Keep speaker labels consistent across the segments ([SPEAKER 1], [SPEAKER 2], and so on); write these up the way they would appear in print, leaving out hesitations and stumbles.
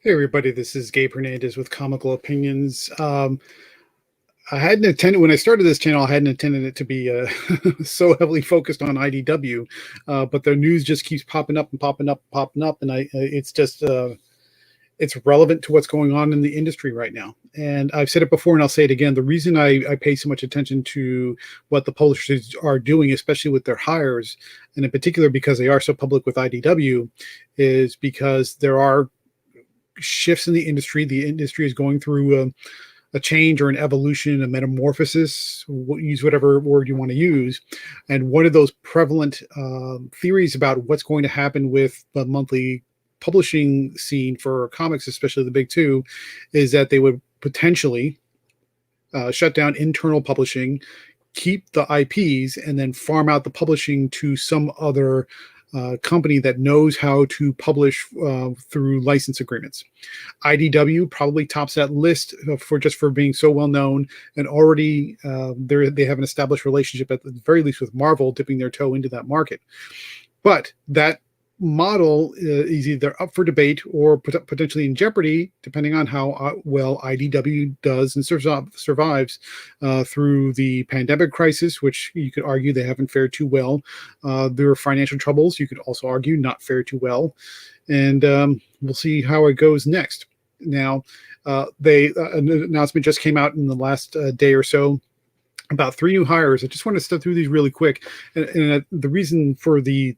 [SPEAKER 1] Hey everybody, this is Gabe Hernandez with Comical Opinions. I hadn't intended when I started this channel. I hadn't intended it to be so heavily focused on IDW, but the news just keeps popping up and popping up, and popping up, and it's just it's relevant to what's going on in the industry right now. And I've said it before, and I'll say it again. The reason I pay so much attention to what the publishers are doing, especially with their hires, and in particular because they are so public with IDW, is because there are shifts in the industry. The industry is going through a change or an evolution, a metamorphosis. Use whatever word you want to use. And one of those prevalent theories about what's going to happen with the monthly publishing scene for comics, especially the big two, is that they would potentially shut down internal publishing, keep the IPs, and then farm out the publishing to some other company that knows how to publish through license agreements. IDW probably tops that list for being so well known, and already they have an established relationship at the very least with Marvel, dipping their toe into that market. But that model is either up for debate or potentially in jeopardy, depending on how well IDW does and survives through the pandemic crisis, which you could argue they haven't fared too well. Their financial troubles, you could also argue, not fared too well. And we'll see how it goes next. Now, an announcement just came out in the last day or so about 3 new hires. I just want to step through these really quick, and the reason for the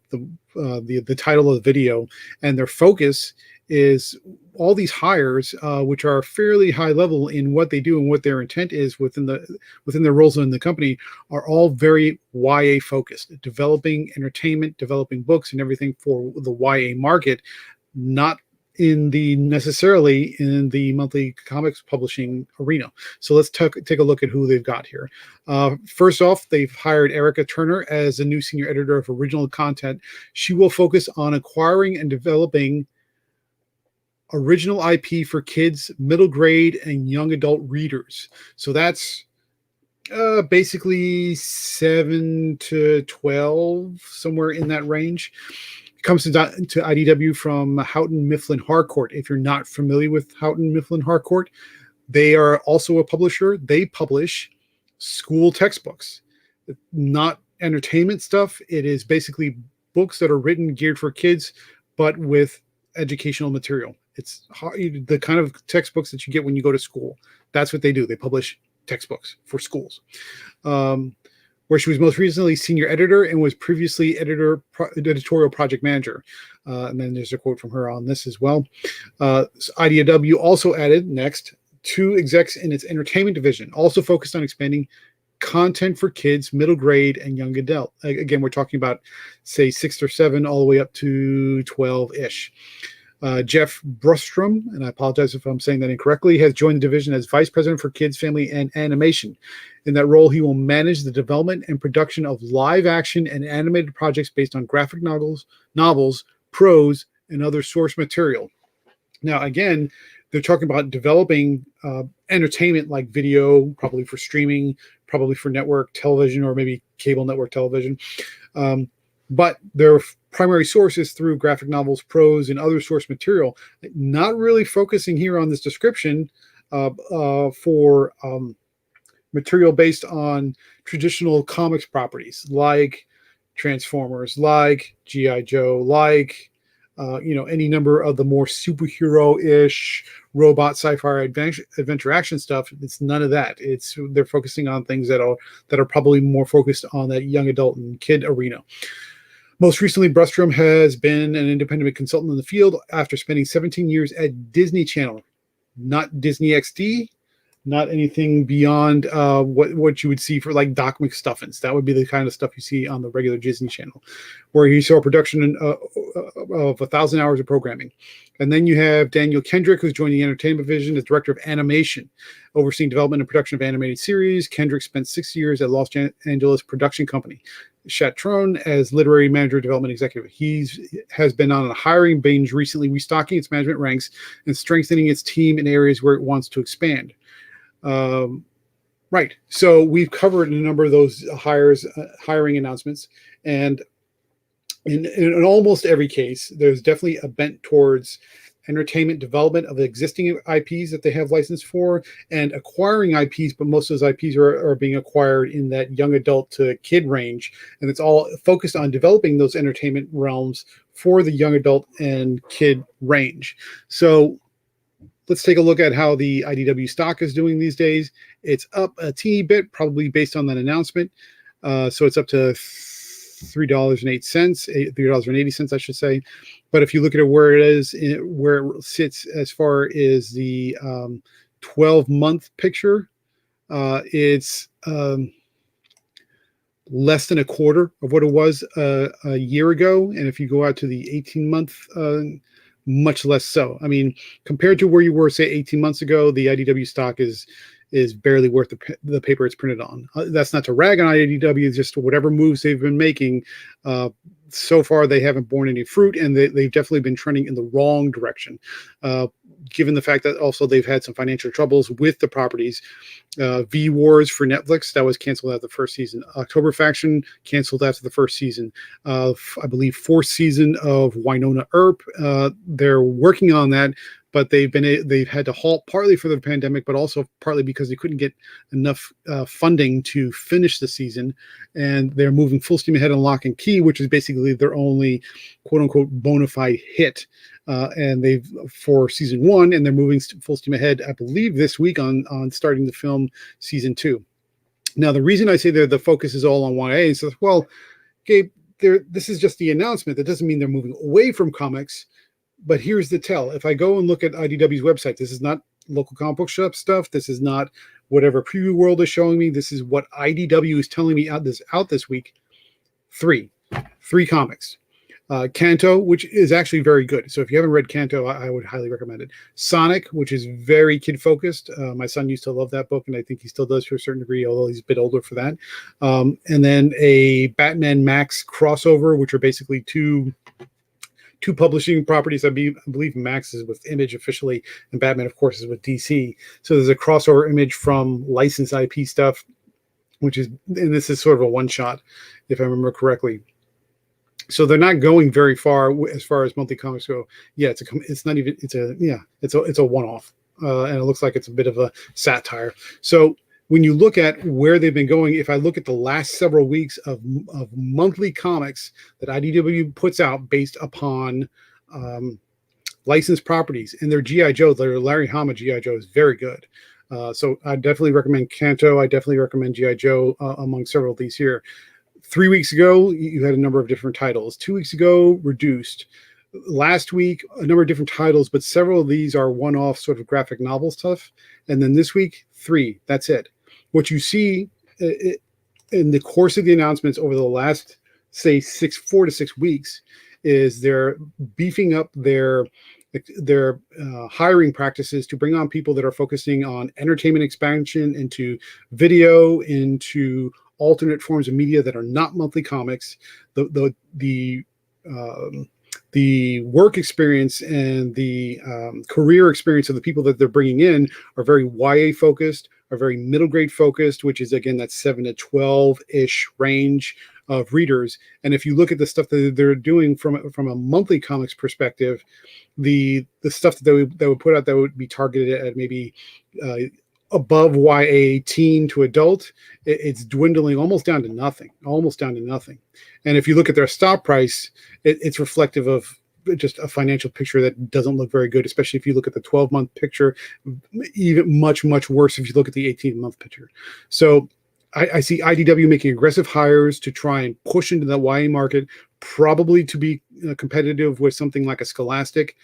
[SPEAKER 1] title of the video and their focus is all these hires, which are fairly high level in what they do and what their intent is within their roles in the company, are all very YA focused, developing entertainment, developing books, and everything for the YA market, not necessarily in the monthly comics publishing arena. So let's take a look at who they've got here. First off, they've hired Erica Turner as the new senior editor of original content. She will focus on acquiring and developing original IP for kids, middle grade, and young adult readers. So that's basically 7 to 12, somewhere in that range. Comes to IDW from Houghton Mifflin Harcourt. If you're not familiar with Houghton Mifflin Harcourt, they are also a publisher. They publish school textbooks, not entertainment stuff. It is basically books that are written geared for kids, but with educational material. It's the kind of textbooks that you get when you go to school. That's what they do. They publish textbooks for schools. Where she was most recently senior editor and was previously editorial project manager. And then there's a quote from her on this as well. IDW also added next 2 execs in its entertainment division, also focused on expanding content for kids, middle grade, and young adult. Again, we're talking about, say, 6 or 7 all the way up to 12-ish. Jeff Brustrom, and I apologize if I'm saying that incorrectly, has joined the division as Vice President for Kids, Family, and Animation. In that role, he will manage the development and production of live action and animated projects based on graphic novels, prose, and other source material. Now, again, they're talking about developing entertainment like video, probably for streaming, probably for network television, or maybe cable network television. But their primary sources through graphic novels, prose, and other source material. Not really focusing here on this description for material based on traditional comics properties like Transformers, like G.I. Joe, like any number of the more superhero-ish robot sci-fi adventure action stuff. It's none of that. They're focusing on things that are probably more focused on that young adult and kid arena. Most recently, Brustrom has been an independent consultant in the field after spending 17 years at Disney Channel, not Disney XD, not anything beyond what you would see for like Doc McStuffins. That would be the kind of stuff you see on the regular Disney Channel, where he saw a production of 1,000 hours of programming. And then you have Daniel Kendrick, who's joined the entertainment division as director of animation, overseeing development and production of animated series. Kendrick spent 6 years at Los Angeles production company. Chatron as literary manager, development executive. Has been on a hiring binge recently, restocking its management ranks and strengthening its team in areas where it wants to expand. Right. So we've covered a number of those hiring announcements, and in almost every case, there's definitely a bent towards entertainment development of existing IPs that they have license for, and acquiring IPs, but most of those IPs are being acquired in that young adult to kid range, and it's all focused on developing those entertainment realms for the young adult and kid range. So let's take a look at how the IDW stock is doing these days. It's up a teeny bit, probably based on that announcement. So it's up to $3.08, $3.80, I should say. But if you look at it where it is, where it sits as far as the 12-month picture, it's less than a quarter of what it was a year ago. And if you go out to the 18-month, much less so. I mean, compared to where you were, say, 18 months ago, the IDW stock is barely worth the paper it's printed on. That's not to rag on IDW, just whatever moves they've been making. So far, they haven't borne any fruit, and they've definitely been trending in the wrong direction. Given the fact that also they've had some financial troubles with the properties. V Wars for Netflix, that was canceled after the first season. October Faction, canceled after the first season. I believe fourth season of Winona Earp. They're working on that, but they've had to halt partly for the pandemic, but also partly because they couldn't get enough funding to finish the season, and they're moving full steam ahead on Lock and Key, which is basically their only quote unquote bona fide hit. And they've for season 1, and they're moving full steam ahead, I believe, this week on starting to film season 2. Now, the reason I say that the focus is all on YA is, well, Gabe, this is just the announcement. That doesn't mean they're moving away from comics. But here's the tell. If I go and look at IDW's website, this is not local comic book shop stuff. This is not whatever Preview World is showing me. This is what IDW is telling me out this week. Three comics. Kanto, which is actually very good. So if you haven't read Kanto, I would highly recommend it. Sonic, which is very kid-focused. My son used to love that book, and I think he still does to a certain degree, although he's a bit older for that. And then a Batman Max crossover, which are basically two publishing properties. I believe Max is with Image officially, and Batman, of course, is with DC. So there's a crossover Image from licensed IP stuff, and this is sort of a one-shot, if I remember correctly. So they're not going very far as monthly comics go. Yeah, it's a one-off, and it looks like it's a bit of a satire. So when you look at where they've been going, if I look at the last several weeks of monthly comics that IDW puts out based upon licensed properties, and their G.I. Joe, their Larry Hama G.I. Joe is very good. So I definitely recommend Kanto. I definitely recommend G.I. Joe among several of these here. 3 weeks ago, you had a number of different titles. 2 weeks ago, reduced. Last week, a number of different titles, but several of these are one-off sort of graphic novel stuff. And then this week, 3. That's it. What you see in the course of the announcements over the last, say, 4 to 6 weeks is they're beefing up their hiring practices to bring on people that are focusing on entertainment expansion into video, into alternate forms of media that are not monthly comics. The work experience and the career experience of the people that they're bringing in are very YA focused, are very middle grade focused, which is again that 7 to 12-ish range of readers. And if you look at the stuff that they're doing from a monthly comics perspective, the stuff that they would put out that would be targeted at maybe above YA teen to adult, it's dwindling almost down to nothing. And if you look at their stock price, it's reflective of just a financial picture that doesn't look very good, especially if you look at the 12-month picture, even much, much worse if you look at the 18-month picture. So I see IDW making aggressive hires to try and push into the YA market, probably to be competitive with something like a Scholastic.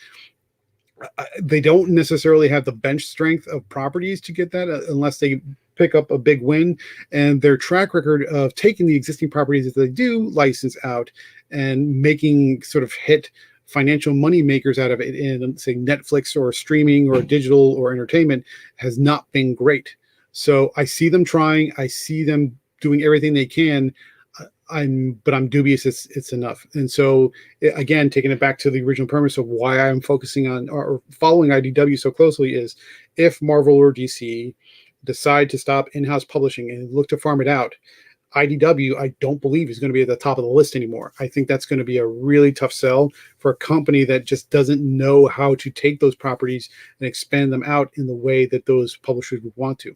[SPEAKER 1] They don't necessarily have the bench strength of properties to get that unless they pick up a big win. And their track record of taking the existing properties that they do license out and making sort of hit financial money makers out of it in, say, Netflix or streaming or digital or entertainment has not been great. So I see them trying. I see them doing everything they can. But I'm dubious it's enough. And so again, taking it back to the original premise of why I'm focusing on or following IDW so closely is if Marvel or DC decide to stop in-house publishing and look to farm it out, IDW, I don't believe is going to be at the top of the list anymore. I think that's going to be a really tough sell for a company that just doesn't know how to take those properties and expand them out in the way that those publishers would want to.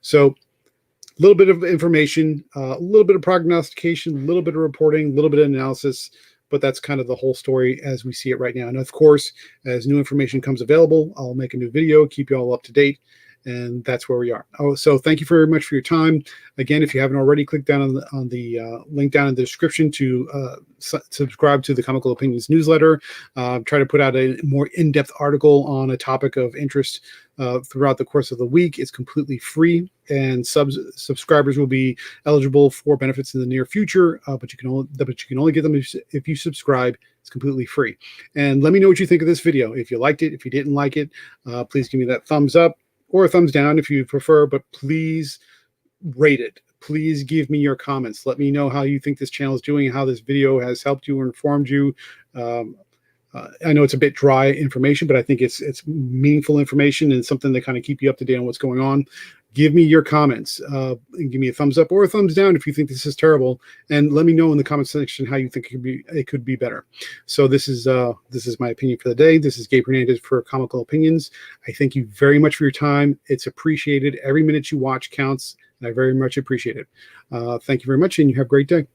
[SPEAKER 1] So a little bit of information, a little bit of prognostication, a little bit of reporting, a little bit of analysis, but that's kind of the whole story as we see it right now. And of course, as new information comes available, I'll make a new video, keep you all up to date. And that's where we are. Oh, so thank you very much for your time. Again, if you haven't already, click down on the link down in the description to subscribe to the Comical Opinions newsletter. Try to put out a more in-depth article on a topic of interest throughout the course of the week. It's completely free, and subscribers will be eligible for benefits in the near future. But you can only get them if you subscribe. It's completely free. And let me know what you think of this video. If you liked it, if you didn't like it, please give me that thumbs up or a thumbs down if you prefer, but please rate it. Please give me your comments. Let me know how you think this channel is doing, how this video has helped you or informed you. I know it's a bit dry information, but I think it's meaningful information and something to kind of keep you up to date on what's going on. Give me your comments. And give me a thumbs up or a thumbs down if you think this is terrible, and let me know in the comment section how you think it could be better. So this is my opinion for the day. This is Gabe Hernandez for Comical Opinions. I thank you very much for your time. It's appreciated. Every minute you watch counts, and I very much appreciate it. Thank you very much, and you have a great day.